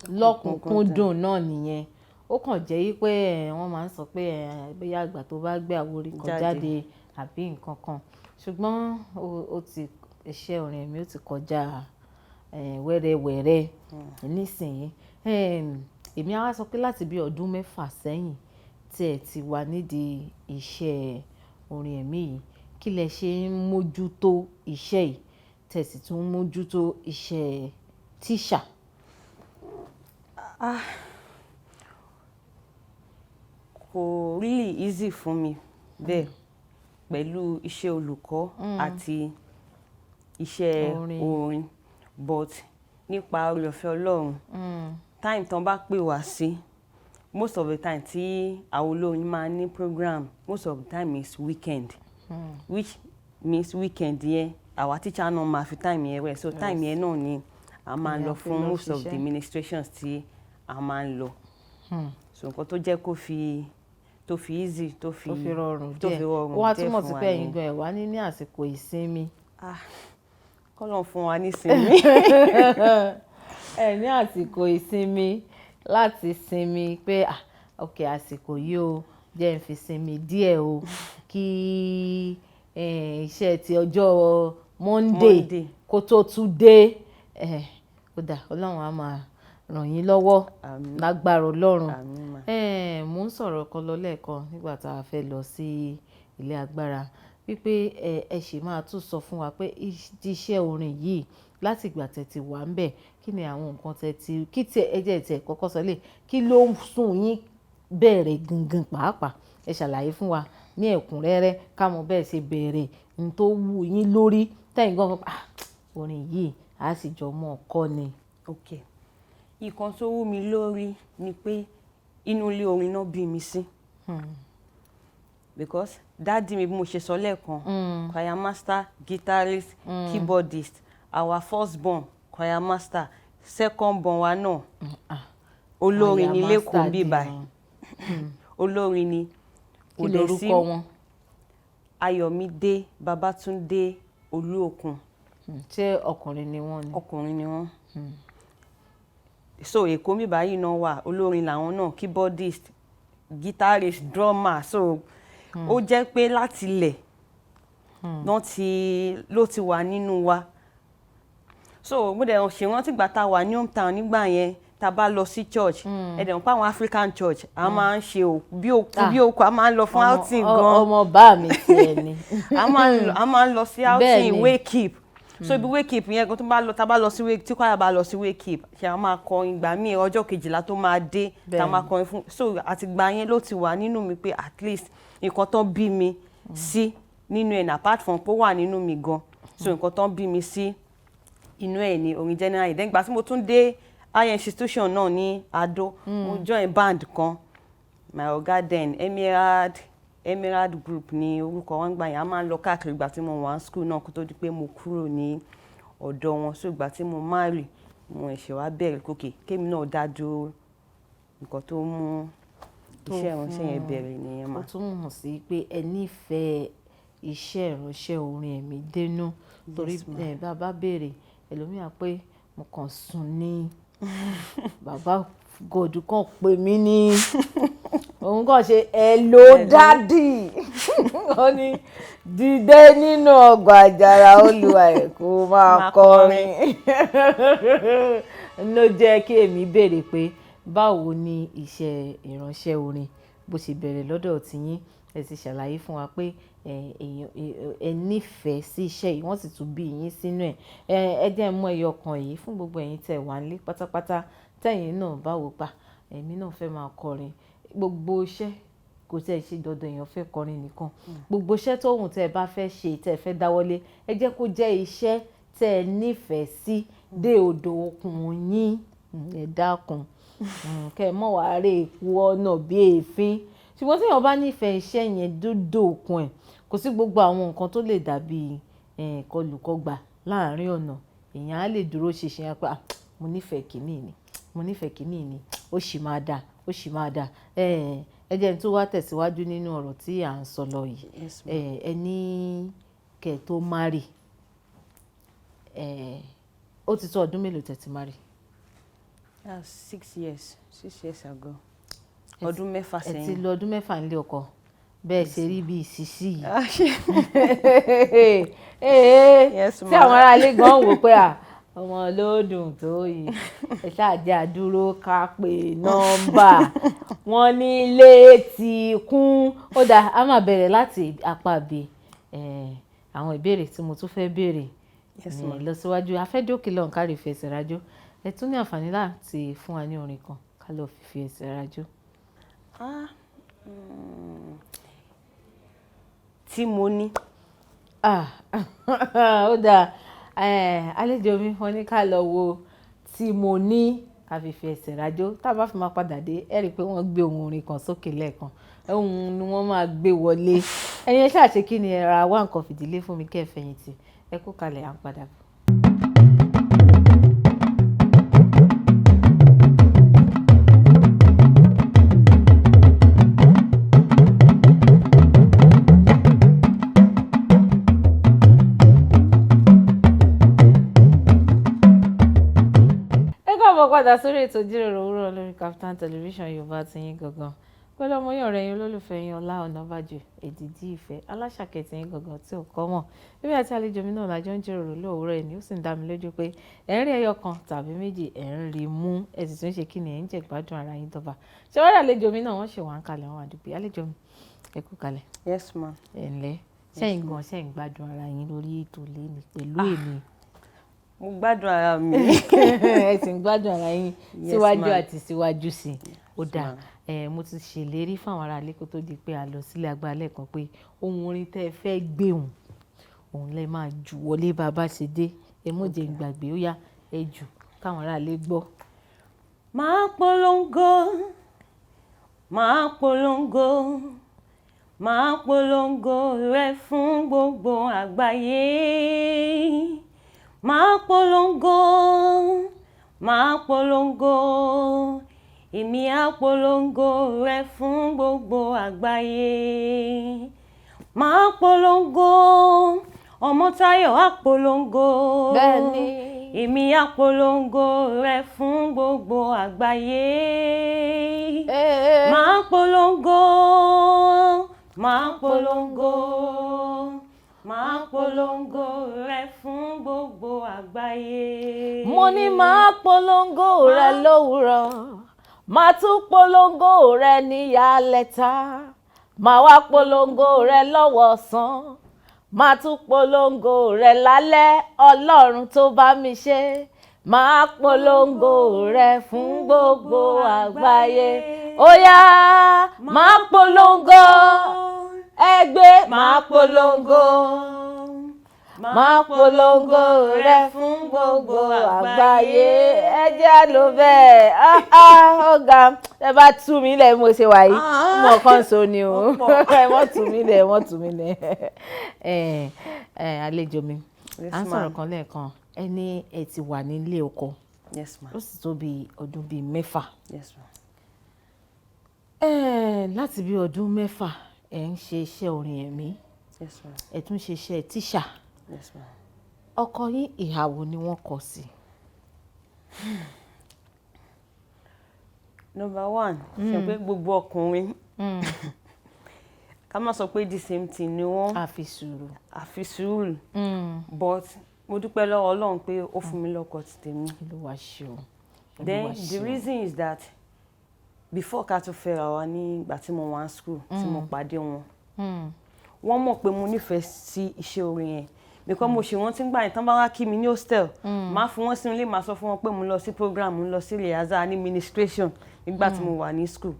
lọ́kùnkúndùn náà nìyẹn. Ó kàn jẹ́ yí pé wọ́n máa ń sọ pé bóyá àgbà tó bá gbé àwo orin kan jáde àbí nǹkan kan, ṣùgbọ́n ó ti iṣẹ́ orin ẹ̀mí ó ti kọjá wẹ́rẹ́wẹ́rẹ́ nísìnyí. Èmi á wá sọ pé láti bí ọdún 6 sẹ́yìn tí ẹ ti wà nídìí iṣẹ́ orin ẹ̀mí yìí, kí lẹ ṣe ń mójútó iṣẹ́ yìí tẹ́ sì tún mójútó iṣẹ́ tíṣà? Kò really easy fún mi bẹ́ẹ̀ pẹ̀lú iṣẹ́ olùkọ́ àti iṣẹ́ orin, but nípa oore-ọ̀fẹ́ Ọlọ́run, time tán bá pè wá sí, most of the time tí àwọn olórin máa ní program, most of the time is weekend, which means weekend yẹn our teacher náà máa fi time yẹn wẹ̀, so time yẹn náà ni a máa lọ fún most of the ministrations tí a máa ń lọ. So nǹkan tó jẹ́ kó fi easy, tó fi rọrùn díẹ̀. Ó wá túmọ̀ sí pé ẹ̀yin gan ẹ̀ wá ní àsìkò ìsinmi. Kọ́lọ́run fún wa ní ìsinmi. Ẹ ní àsìkò ìsinmi láti sinmi pé ok àsìkò yìí o jẹ́ n fi sinmi díẹ̀ o kí iṣẹ́ ti ọjọ́ Monday kó tó tún dé. Ó dà, Ọlọ́run ràn yín lọ́wọ́ Àmín. lágbára Ọlọ́run. Àmín mà. Mo ń sọ̀rọ̀ kan lọ lẹ́ẹ̀kan nígbà tá a fẹ́ lọ sí ilé agbára wípé ẹ ṣì máa tún sọ fún wa pé iṣẹ́ orin yìí láti ìgbà tẹ́ ti wà ń bẹ̀ kí ni àwọn nǹkan tẹ́ ti kí tí ẹ jẹ́ tẹ́ kọ́kọ́ sọ lé kí ló ń sún yín bẹ̀rẹ̀ gangan pàápàá ẹ ṣàlàyé fún wa ní ẹ̀kúnrẹ́rẹ́ ká mọ̀ bẹ́ẹ̀ ṣe bẹ̀rẹ̀ ní tó wù yín lórí tẹ̀yìn gan fún orin yìí á sì jọ mọ́ ọkọ ni. Ok, ìkan tó wù mí lórí ni pé inú ilé orin náà bí mi sí. Because dáàdi mi bí mo ṣe sọ lẹ́ẹ̀kan choir master, guitarist, keyboardist, our first born choir master, second born wa náà olórin ní lẹ́kọ̀ọ́ bí báyìí olórin ni. Kí lorúkọ wọn? Ayọ̀mídé Babátúndé Olúòkun. Ṣé ọkùnrin ni wọ́n ni? Ọkùnrin ni wọ́n. So Èkó mi báyìí náà wà olórin làwọn náà keyboardist, guitarist, drummer. So ó jẹ́ pé láti ilẹ̀ ló ti wà nínú wa. So mo dẹ̀ ṣe rántí ìgbà tá a wà ní hometown nígbà yẹn tá a bá lọ sí church ẹ dẹ̀ mọ̀ pé àwọn African church a máa ń ṣe bí òkú a máa ń lọ fún outing gan. ọmọ bá mi tiẹ̀ ni. a máa ń lọ sí outing wake keep. So ibi wake keep yẹn gan tó bá lọ tá a bá lọ sí wake tí choir bá lọ sí wake keep ṣe a máa kọrin ìgbà míì ọjọ́ kejìlá tó máa dé tá a máa kọrin fún. So àtìgbà yẹn ló ti wà nínú mi pé at least nǹkan tó bí mi sí nínú ẹ̀ apart from pé ó wà nínú mi gan. So nǹkan tó bí mi sí inú ẹ̀ ni orin general. Then ìgbà tí mo tún dé higher institution náà ní Adó mo join band kan my oga then Emerald group ni orúkọ wọn gbà yẹn a máa ń lọ káàkiri ìgbà tí mo wà ní school náà kó tó di pé mo kúrò ní ọ̀dọ̀ wọn. So ìgbà tí mo marry mo ẹ̀ṣẹ̀ wá bẹ̀rẹ̀ kókè kémi náà dá dúró nǹkan tó mú iṣẹ́ ìránṣẹ́ yẹn bẹ̀rẹ̀ nìyẹn mà. ó tún mọ̀ sí pé ẹ nífẹ̀ẹ́ iṣẹ́ ìránṣẹ́ orin ẹ̀mí dénú torí bàbá béèrè ẹlòmíràn pé mo kàn sùn ní bàbá gòdù kan pè mí ní òun kàn ṣe hello daddy ó ní dìde nínú ọgbà àjàrà Olúwa ẹ̀ kó máa kọrin ló jẹ́ kí èmi béèrè pé báwo ni iṣẹ́ ìránṣẹ́ orin bó ṣe bẹ̀rẹ̀ lọ́dọ̀ tiyín ẹ ti ṣàlàyé fún wa pé ẹ nífẹ̀ẹ́ sí iṣẹ́ yìí wọ́n sì tún bí yín sínú ẹ̀ ẹ jẹ́ mú ẹyọ kan yìí fún gbogbo ẹ̀yin tẹ̀ wá nílé pátápátá tẹ̀yin náà báwo pa èmi náà fẹ́ máa kọrin gbogbo iṣẹ́ kò tẹ̀ ṣe dandan èèyàn fẹ́ kọrin nìkan gbogbo iṣẹ́ tó hùn tẹ́ ẹ bá fẹ́ ṣe tẹ́ ẹ fẹ́ dáwọ́lé ẹ jẹ́ kó jẹ́ iṣẹ́ tẹ́ ẹ nífẹ̀ẹ́ sí dé odò okùn yín ẹ dákun kẹ́ ẹ mọ̀ wá rè èkú ọ̀nà bí èéfín ṣùgbọ́n tí èèyàn bá nífẹ̀ẹ́ iṣẹ́ yẹn dódò okùn ẹ̀ kò sí gbogbo àwọn nǹkan tó lè dàbí kọlùkọgbà láàrin ọ̀nà èèyàn á lè dúró ṣinṣin yẹn pé mo nífẹ̀ẹ́ kìíní ni ó sì máa dà ó sì máa dà ẹ jẹ́ n tó wá tẹ̀síwájú nínú ọ̀rọ̀ tí à ń sọ lọ yìí ẹ ní kẹ́ tó marry ó ti tó ọdún mélòó tẹ́ ti marry? 6 years ago ọdún mẹ́fà sẹ́yìn. ẹ ti lọ ọdún mẹ́fà nílé ọkọ bẹ́ẹ̀ ṣe rí bí ìṣísí yìí. tí àwọn aráalé gan wò pé ọmọ ló dùn tó yìí ẹ ṣáàjẹ́ àdúró ká pé nọ́mbà wọn nílé ti kún. ó dáa a máa bẹ̀rẹ̀ láti apá bíi àwọn ìbéèrè tí mo tún fẹ́ béèrè lọ síwájú afẹ́dókè lọ́n kárí fi ẹsẹ̀ rájò ẹ tún ní àǹfààní láti fún wa ní orin kan ká lọ́ọ́ fi ẹsẹ̀ rájò. Tí mo ní. ó dáa àlejò mi wọ́n ní ká lọ wo Tí mo ní ká fi ẹsẹ̀ rájò tá a bá fi máa padà dé ẹ rí i pé wọ́n gbé ohun orin kan sókè lẹ́ẹ̀kan ohun ni wọ́n máa gbé wọlé ẹ̀yin ẹ ṣáà ṣe kí ni ẹ ra wá nǹkan fìdílé fún mi kẹ́ ẹ fẹ̀yìntì ẹ kú kalẹ̀ à ń padà bọ̀. padà sórí ètò ìjíròrò òwúrọ̀ lórí Kaftan television Yorùbá ti yín gangan pẹ̀lú ọmọ yín ọ̀rẹ́ yín olólùfẹ́ yín Ọlá Ọ̀nàbàjọ èdìdí ìfẹ́ aláṣàkẹ́tì yín gangan tí ò kọ́ mọ̀ bíbí àti àlejò mi náà lájọ ń jíròrò lóòwúrọ̀ ẹ̀ ní ó sì ń dá mi lójú pé ẹ̀ ń rí ẹyọ kan tàbí méjì ẹ̀ ń rí mú ẹ̀ sì tún ṣe kí ni ẹ̀ ń jẹ́ gbádùn ara yín dọ́ba ṣé wọ́n rí àlejò mi náà wọ́n ṣe wà ń kalẹ̀ wọn àdúgbò àlejò mi ẹ kú kalẹ̀. Yes ma. ẹ̀ ǹlẹ́ ṣẹ́yìn gan ṣẹ́yìn gbádùn ara yín lórí ètò lẹ́ni pẹ̀lú èmi. Mo gbádùn ara mi. ẹ sì ń gbádùn ara yín síwájú àti síwájú sí i ó dáa mo ti ṣèlérí fáwọn ará ilé kó tó di pé a lọ sílé agbára lẹ́ẹ̀kan pé ohun orin tẹ́ ẹ fẹ́ gbé òun lẹ máa jù wọlé bàbá ṣe dé ẹ mọ̀ jẹ́ gbàgbé ó yá ẹ jù káwọn ará ilé gbọ́. Máa polongo, máa polongo, máa polongo rẹ fún gbogbo àgbáyé. Máa polongo, máa polongo. Èmi á polongo rẹ fún gbogbo àgbáyé. Máa polongo, Ọmọ́táyọ̀ á polongo. Bẹ́ẹ̀ni. Èmi á polongo rẹ fún gbogbo àgbáyé. Máa polongo, máa polongo. Máa polongo rẹ fún gbogbo àgbáyé. Mo ní máa polongo rẹ lówùúrọ̀. Máa tún polongo rẹ níyàlẹ́ta, máa wá polongo rẹ lọ́wọ́ ọ̀sán, máa tún polongo rẹ lálẹ́ Ọlọ́run tó bá mi ṣe, máa polongo rẹ fún gbogbo àgbáyé. Ó yá máa polongo, ẹgbẹ́ máa polongo. Máa polongo rẹ fún gbogbo àgbáyé. Ẹ jẹ́ á lò bẹ́ẹ̀. Ọ̀gá ẹ bá tú mi lẹ̀ mo ṣe wà yìí. Mo kàn so ni o. Wọ́n tú mi lẹ̀, wọ́n tú mi lẹ̀. Àlejò mi, à ń sọ̀rọ̀ kan lẹ́ẹ̀kan. Ẹ ní ẹ ti wà nílé ọkọ. Yes ma. Ó sì tó bí ọdún bíi 6. Yes ma. Láti bí ọdún 6 ẹ ń ṣe iṣẹ́ orin ẹ̀mí. Yes ma. Ẹ tún ṣe iṣẹ́ tíṣà. Yes ma. Ọkọ yín ìhàwó ni wọ́n kọ sí. Number 1, ṣe pé gbogbo ọkùnrin ká má sọ pé the same thing ni wọ́n. Àfi sùúrù. Àfi sùúrù. But mo dúpẹ́ lọ́wọ́ Ọlọ́run pé ó fún mi lọ́kọ ti tèmi. Olúwa ṣeun. Then the reason is that before ká tó fẹ́ra wa ní ìgbà tí mo wà ní school tí mo pàdé wọn. Wọ́n mọ̀ pé mo nífẹ̀ẹ́ sí iṣẹ́ orin yẹn. Because mo ṣe wọ́n tí ń gbà yẹn tán bá wá kí mi ní hostel. Máa fún wọn sínú ilé, máa sọ fún wọn pé mo lọ sí program, mo lọ sí rehearsal ní ministration nígbà tí mo wà ní school.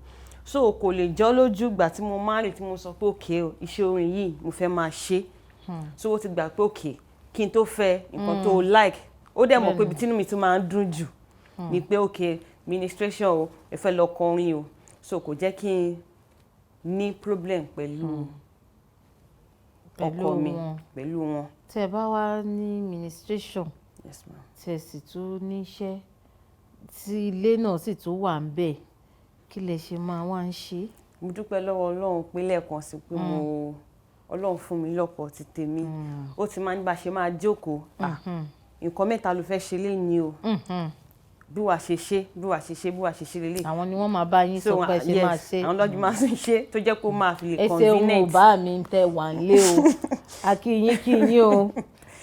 So kò lè jọ́ lójú ìgbà tí mo marry tí mo sọ pé okay o, iṣẹ́ orin yìí mo fẹ́ máa ṣe. So ó ti gbà pé okay kí n tó fẹ́ nǹkan tó like. Ó dẹ̀ mọ̀ pé ibi tínú mi tún máa ń dùn jù ni pé okay ministration o, ẹ fẹ́ lọ kọrin o. So kò jẹ́ kí n ní problem pẹ̀lú ọkọ mi pẹ̀lú wọn. Tẹ́ bá wá ní ministration. Yes ma. Tẹ́ sì tún níṣẹ́ tí ilé náà sì tún wà ń bẹ̀, kí lẹ ṣe máa wá ń ṣe? Mo dúpẹ́ lọ́wọ́ Ọlọ́run pé lẹ́ẹ̀kan sí pé Ọlọ́run fún mi lọ́kọ ti tèmi. Ó ti máa ń bá ṣe máa jókòó. Nǹkan mẹ́ta ló fẹ́ ṣe lénìí o. Bí wàá ṣe ṣe, bí wàá ṣe ṣe, bí wàá ṣe ṣe lélẹ̀. Àwọn ni wọ́n máa bá yín sọ pé ṣe máa ṣe. Àwọn lọ́jọ́ máa ń ṣe tó jẹ́ kó máa fi lè convenient. Ẹsẹ̀ ohun ò bá mi tẹ wà nílé o. Akíyín o.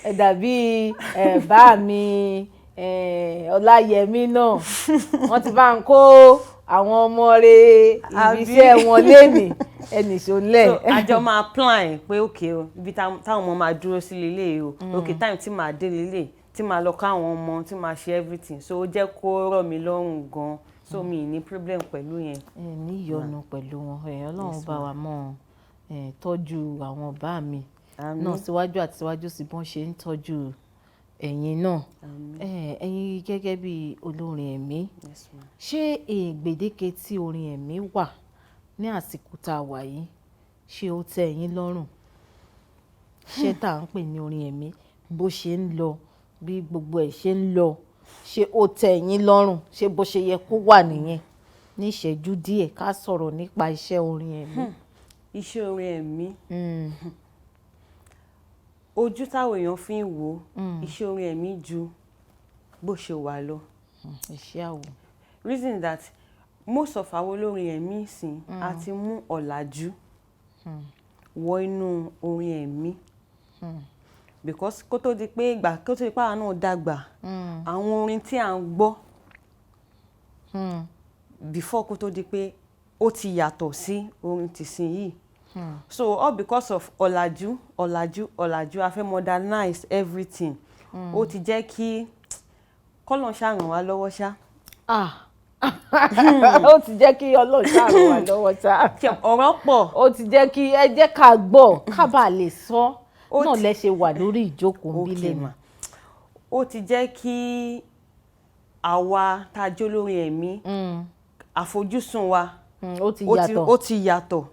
Ẹ dàbí bá mi Ọláyẹmí náà. Wọ́n ti bá ń kó àwọn ọmọ rẹ̀ ibiṣẹ́ wọn lénìí ẹnì ṣọlẹ̀. So àjọ máa plan pé okay o, ibi táwọn ọmọ máa dúró sí lélẹ̀ o. Okay time tí màá dé lélẹ̀, tí màá lọ káwọn ọmọ, tí màá ṣe everything. So ó jẹ́ kó rọ̀ mí lọ́rùn gan. So mi ní problem pẹ̀lú yẹn. Ní ìyọnu pẹ̀lú wọn. Ọlọ́run bá wa mọ̀ tọ́jú àwọn bá mi náà síwájú àti síwájú sí bọ́n ṣe ń tọ́jú ẹ̀yin náà. Ẹ̀yin gẹ́gẹ́ bí olórin ẹ̀mí. Ṣé gbèdéke tí orin ẹ̀mí wà ní àsìkò tá a wà yìí ṣé ó tẹ́ ẹ̀yin lọ́rùn? Ṣé tá à ń pè ní orin ẹ̀mí bó ṣe ń lọ, bí gbogbo ẹ̀ ṣe ń lọ, ṣé ó tẹ́ ẹ̀yin lọ́rùn? Ṣé bó ṣe yẹ kó wà nìyẹn? Ní ìṣẹ́jú díẹ̀ ká sọ̀rọ̀ nípa iṣẹ́ orin ẹ̀mí. Iṣẹ́ orin ẹ̀mí. Ojú táwọn èèyàn fi ń wò iṣẹ́ orin ẹ̀mí ju bó ṣe wà lọ. Iṣẹ́ àwò. Reason that most of àwọn olórin ẹ̀mí sìn a ti mú ọ̀làjú wọ inú orin ẹ̀mí because kó tó di pé àwọn náà dàgbà àwọn orin tí à ń gbọ́ before kó tó di pé ó ti yàtọ̀ sí orin tìsín yìí so all because of ọ̀làjú a fẹ́ modernize everything ó ti jẹ́ kí kọ́lọ̀ ṣàràn wá lọ́wọ́ ṣá. Ó ti jẹ́ kí Ọlọ́run ṣàràn wá lọ́wọ́ ṣá. Ọ̀rọ̀ pọ̀. Ó ti jẹ́ kí ẹ jẹ́ ká gbọ́ ká bàa lè sọ náà lẹ ṣe wà lórí ìjókòó bílẹ̀ mà. Ó ti jẹ́ kí àwa tá a jó lórí ẹ̀mí àfojúsùn wa ó ti yàtọ̀.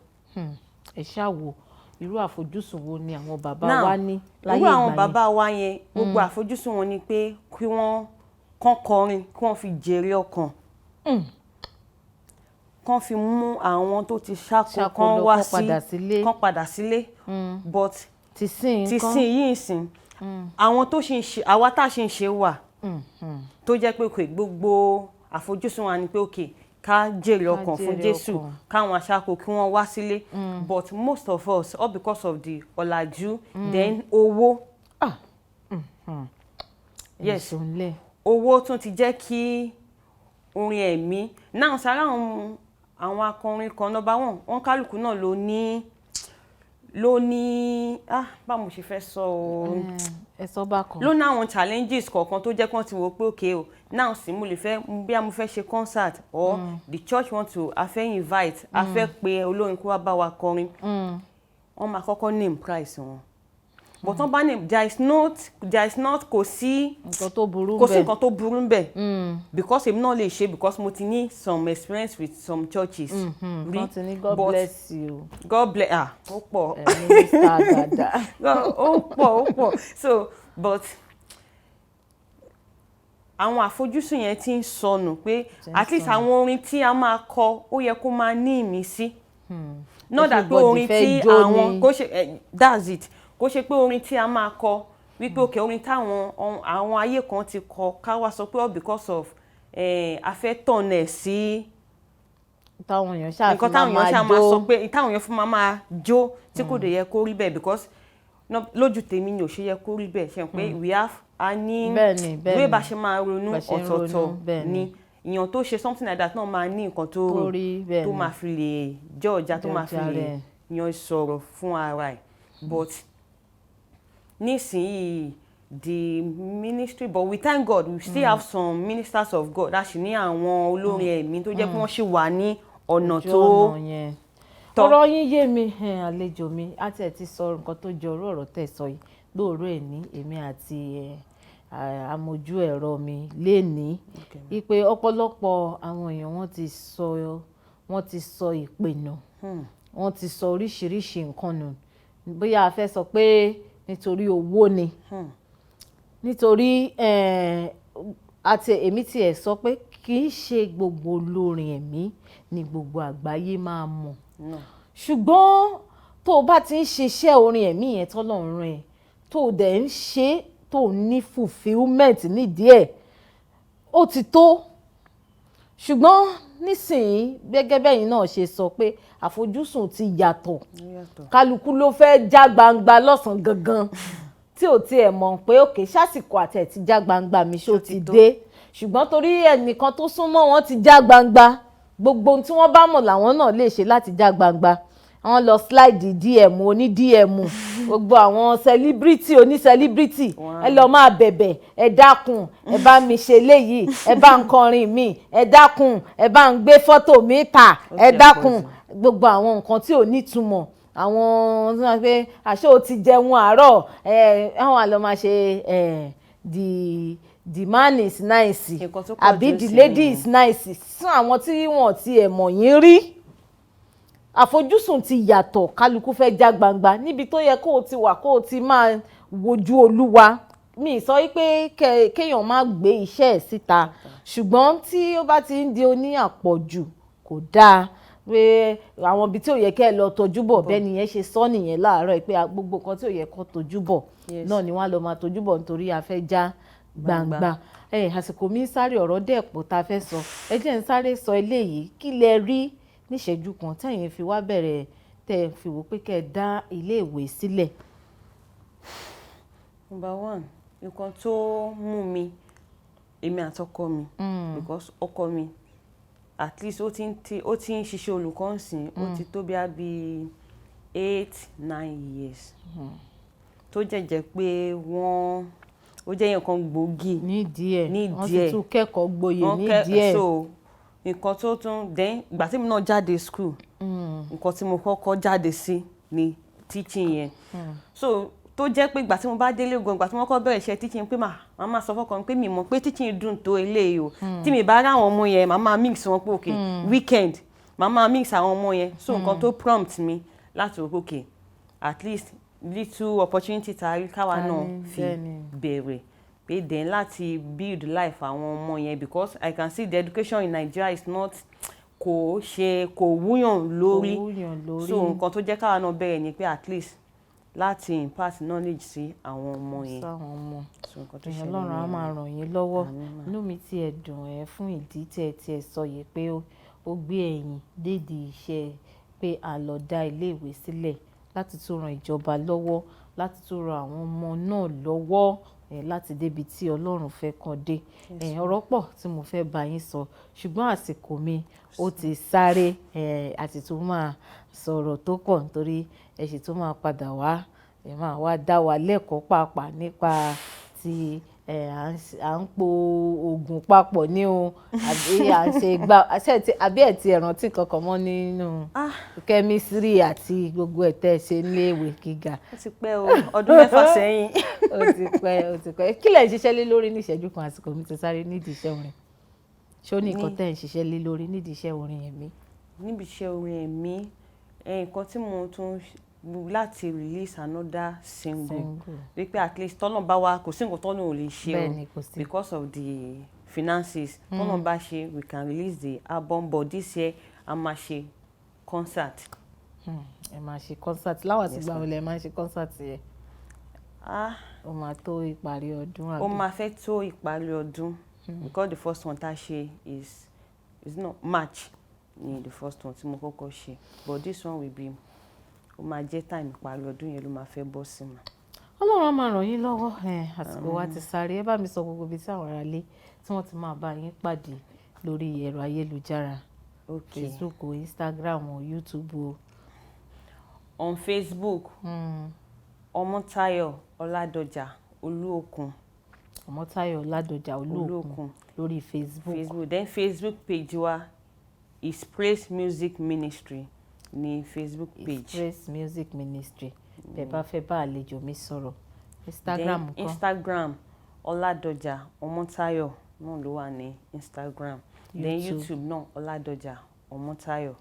Ẹ ṣáà wò irú àfojúsùn wo ni àwọn bàbá wa ní láyé ìgbà yẹn. irú àwọn bàbá wa yẹn gbogbo àfojúsùn wọn ni pé kí wọ́n kàn kọrin kí wọ́n fi jèrè ọkàn kàn fi mú àwọn tó ti ṣáko kàn wá sí kàn padà sílé but tìsín yìí sìn àwọn tó ṣe ń ṣe àwa tá a ṣe ń ṣe wà tó jẹ́ pé gbogbo àfojúsùn wa ni pé okay ká jèrè ọkàn fún Jésù káwọn aṣáko kí wọ́n wá sílé but most of us all because of the ọ̀làjú then owó yes owó tún ti jẹ́ kí orin ẹ̀mí náà sára àwọn akọrin kan number one wọn kálukú náà ló ní báwo ṣe fẹ́ sọ o ẹ̀sọ́ bá kan ló ní àwọn challenges kọ̀ọ̀kan tó jẹ́ kí wọ́n ti wò pé okay o now sì mo lè fẹ́ bí mo fẹ́ ṣe concert or the church want to a fẹ́ invite a fẹ́ pe olórin kó wá bá wa kọrin wọ́n máa kọ́kọ́ name price wọn but wọ́n bá name there is not kò sí nǹkan tó burú ńbẹ̀ because èmi náà lè ṣe because mo ti ní some experience with some churches God bless you God bless ó pọ̀ ó pọ̀ so but àwọn àfojúsùn yẹn ti ń sọnù pé at least àwọn orin tí a máa kọ ó yẹ kó máa ní ìmísí not that pé orin tí àwọn kó ṣe that's it kó ṣe pé orin tí a máa kọ wípé òkè orin táwọn àwọn ayé kan ti kọ ká wá sọ pé all because of a fẹ́ tọ̀nà sí táwọn èèyàn ṣáà máa sọ pé táwọn èèyàn fún máa jó tí kò dé yẹ kó rí bẹ́ẹ̀ because lójú tèmi ni ò ṣe yẹ kó rí bẹ́ẹ̀ ṣe pé we have a ní bí bá ṣe máa ronú ọ̀tọ̀ọ̀tọ̀ ni èèyàn tó ṣe something like that náà máa ní nǹkan tó máa fi lè jẹ́ ọjà tó máa fi lè yan sọ̀rọ̀ fún ara ẹ̀ but nísìnyí the ministry but we thank God we still have some ministers of God that ṣì ní àwọn olórin ẹ̀mí tó jẹ́ pé wọ́n ṣì wà ní ọ̀nà tó tọ́. Ọ̀rọ̀ yín yé mi àlejò mi àti ẹ̀ ti sọ nǹkan tó jọ ọ̀rọ̀ tẹ̀ sọ yìí lóòrò ẹ̀ ní èmi àti amójú ẹ̀rọ mi lénìí ìpè ọ̀pọ̀lọpọ̀ àwọn èèyàn wọ́n ti sọ ìpè nù wọ́n ti sọ oríṣiríṣi nǹkan nù bóyá a fẹ́ sọ pé nítorí owó ni nítorí àti èmi tiẹ̀ sọ pé kì í ṣe gbogbo olórin ẹ̀mí ni gbogbo àgbáyé máa mọ̀ ṣùgbọ́n tó o bá ti ń ṣiṣẹ́ orin ẹ̀mí yẹn tọ́lọ́run rẹ̀ tó o dẹ̀ ń ṣe tó o ní fulfilment nídìí ẹ̀ ó ti tó ṣùgbọ́n nísìnyí gẹ́gẹ́ bẹ́yìn náà ṣe sọ pé àfojúsùn ti yàtọ̀ kálukú ló fẹ́ já gbangba lọ́sàn-án gangan tí ò tiẹ̀ mọ̀ pé òkè ṣásìkò àtẹ̀ ti já gbangba mi ṣó ti dé ṣùgbọ́n torí ẹnìkan tó súnmọ́ wọn ti já gbangba gbogbo ohun tí wọ́n bá mọ̀ làwọn náà lè ṣe láti já gbangba àwọn lọ slide DM oní DM gbogbo àwọn celebrity oní celebrity ẹ lọ máa bẹ̀bẹ̀ ẹ dákun ẹ bá mi ṣe léyìí ẹ bá ń kọrin mi ẹ dákun ẹ bá ń gbé fọ́tò mi ta ẹ dákun gbogbo àwọn nǹkan tí ò nítumọ̀ àwọn tí wọ́n pé àṣé o ti jẹun àárọ̀ àwọn àlọ́ máa ṣe the man is nice àbí the lady is nice fún àwọn tí wọ́n ti ẹ̀ mọ̀ yín rí àfojúsùn ti yàtọ̀ kálukú fẹ́ já gbangba níbi tó yẹ kó o ti wà kó o ti máa wojú Olúwa mi sọ pé kéèyàn má gbé iṣẹ́ ẹ̀ síta ṣùgbọ́n tí ó bá ti ń di oní àpọ̀jù kò dáa pé àwọn ibi tí ò yẹ kẹ́ ẹ lọ tọ́jú bọ̀ bẹ́ẹ̀ nìyẹn ṣe sọ nìyẹn láàárọ̀ pé gbogbo nǹkan tí ò yẹ kó tọ́jú bọ̀ náà ni wọ́n á lọ máa tọ́jú bọ̀ nítorí a fẹ́ já gbangba àsìkò mi ń sáré ọ̀rọ̀ dẹ̀pọ̀ tá a fẹ́ sọ ẹ jẹ́ ń sáré sọ eléyìí kí lẹ rí níṣẹ́jú kan tẹ̀yin fi wá bẹ̀rẹ̀ tẹ̀ fi wò pé kẹ́ ẹ dá iléèwé sílẹ̀. Number one, nǹkan tó mú mi èmi àtọkọ mi because ọkọ mi at least ó ti ń ṣiṣẹ́ olùkọ́ ńsìn ó ti tó bí 8-9 years tó jẹ́ pé ó jẹ́ nǹkan gbòógì nídìí ẹ̀ wọ́n sì tún kẹ́kọ̀ọ́ gboyè nídìí ẹ̀. so nǹkan tó tún then ìgbà tí mi náà jáde school nǹkan tí mo kọ́kọ́ jáde sí ni teaching yẹn so tó jẹ́ pé ìgbà tí mo bá délé gan ìgbà tí mo kọ́ bẹ̀rẹ̀ iṣẹ́ teaching pé màá máa sọ fọ́kàn pé mi mọ̀ pé teaching dùn tó eléyìí o tí mi bá ráwọn ọmọ yẹn màá máa mix wọn pé okay weekend màá máa mix àwọn ọmọ yẹn so nǹkan tó prompt mi láti wò pé okay at least little opportunity tàrí káwa náà fi bẹ̀rẹ̀ pé then láti build life àwọn ọmọ yẹn because I can see the education in Nigeria is not kò wúyàn lórí so nǹkan tó jẹ́ káwa náà bẹ̀rẹ̀ ni pé at least láti impart knowledge sí àwọn ọmọ yẹn. sáwọn ọmọ Ọlọ́run á máa ràn yín lọ́wọ́ inú mi ti ẹ̀ dùn ẹ́ fún ìdí tí ẹ sọ yìí pé ó gbé ẹ̀yin dédìí iṣẹ́ pé a lọ dá iléèwé sílẹ̀ láti tún ran ìjọba lọ́wọ́ láti tún ran àwọn ọmọ náà lọ́wọ́ láti débi tí Ọlọ́run fẹ́ kàn dé. ọ̀rọ̀ pọ̀ tí mo fẹ́ bá yín sọ ṣùgbọ́n àsìkò mi ó ti sáré àti tún máa sọ̀rọ̀ tó pọ̀ nítorí ẹ sì tún máa padà wá ẹ máa wá dá wa lẹ́kọ̀ọ́ pàápàá nípa ti à ń po oògùn papọ̀ ní o àbí à ń ṣe àbí ẹ̀ ti ẹ̀rántí kankan mọ́ nínú kẹ́mísírì àti gbogbo ẹ̀ tẹ́ ẹ ṣe níléèwé gíga. ó ti pẹ́ o ọdún 6 sẹ́yìn. ó ti pẹ́ kí lẹ̀ ń ṣiṣẹ́ lé lórí ní ìṣẹ́jú kan àsìkò mi ti sáré nídìí iṣẹ́ orin ṣó ní nǹkan tẹ́ ń ṣiṣẹ́ lé lórí nídìí iṣẹ́ orin ẹ̀mí. níbi iṣẹ́ orin ẹ̀mí nǹkan tí mo tún láti release another single wípé at least tọ́nà bá wa kò sí nǹkan tọ́nà ò lè ṣe o because of the finances tọ́nà bá ṣe we can release the album but this year a máa ṣe concert. ẹ máa ṣe concert láwọn àtìgbà wo lẹ máa ń ṣe concert yẹn. ó máa tó ìparí ọdún àbí. ó máa fẹ́ tó ìparí ọdún because the first one tá a ṣe is not March ni the first one tí mo kọ́kọ́ ṣe but this one will be ó máa jẹ́ time ìparí ọdún yẹn ló máa fẹ́ bọ́ sí ma. Ọlọ́run á máa ràn yín lọ́wọ́ àsìkò wa ti sáré ẹ bá mi sọ gbogbo ibi tí àwọn ará lé tí wọ́n ti máa bá yín pàdé lórí ẹ̀rọ ayélujára Facebook o Instagram o YouTube o. on Facebook Ọmọ́táyọ̀ Ọládọjà Olúòkun. Ọmọ́táyọ̀ Ọládọjà Olúòkun lórí Facebook. Then Facebook page wa is Praise Music Ministry ní Facebook page. Praise Music Ministry bẹ́ẹ̀ bá fẹ́ bá àlejò mi sọ̀rọ̀. Instagram kan. Instagram Ọládọjà Ọmọ́táyọ̀ náà ló wà ní Instagram. Then YouTube náà Ọládọjà Ọmọ́táyọ̀.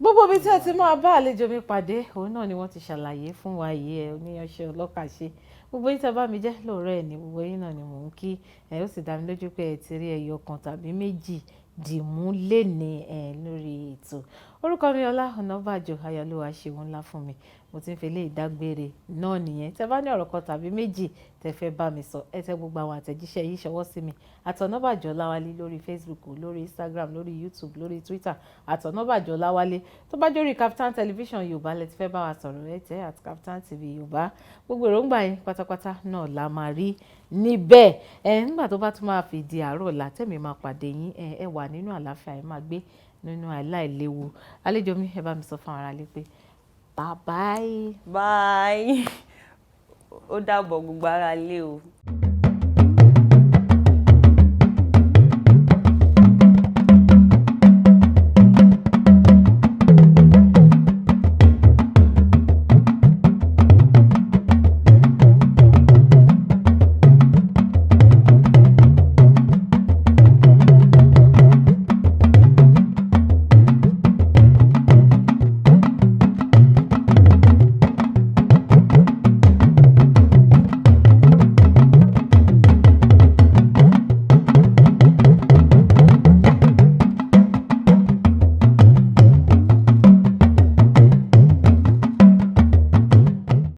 gbogbo ibi tí ẹ ti máa bá àlejò mi pàdé òun náà ni wọ́n ti ṣàlàyé fún wa yìí oníyanṣẹ́ ọlọ́kàṣe gbogbo yín tẹ́ bá mi jẹ́ lóòrọ̀ ẹ̀ ní gbogbo yín náà ni mò ń kí ó sì dá mi lójú pé ẹ ti rí ẹyọ kan tàbí méjì dìmú léni lórí ètò. Orúkọ mi Ọlá Ọ̀nàbàjọ́ Ayọ̀lúwa ṣeun ńlá fún mi mo ti ń fi lé ìdágbére náà nìyẹn tẹ́ bá ní ọ̀rọ̀ kan tàbí méjì tẹ́ fẹ́ bá mi sọ ẹ tẹ́ gbogbo àwọn àtẹ̀jíṣẹ́ yìí ṣọwọ́ sí mi Ọ̀nàbàjọ́ Láwálé lórí Facebook lórí Instagram lórí YouTube lórí Twitter Ọ̀nàbàjọ́ Láwálé tó bá jórí Kaftan Television Yorùbá lẹ ti fẹ́ bá wa sọ̀rọ̀ ẹ tẹ́ at Kaftan TV Yorùbá gbogbo èròǹgbà yín pátápátá náà la máa rí níbẹ̀ nígbà tó bá tún máa fi di àárọ̀ ọ̀la tẹ́mi máa pàdé yín ẹ wà nínú àlàáfíà ẹ máa gbé nínú àìláìléwu àlejò mi ẹ bá mi sọ fún ara lé pé bye. Ó dàbọ̀ gbogbo ara lé o.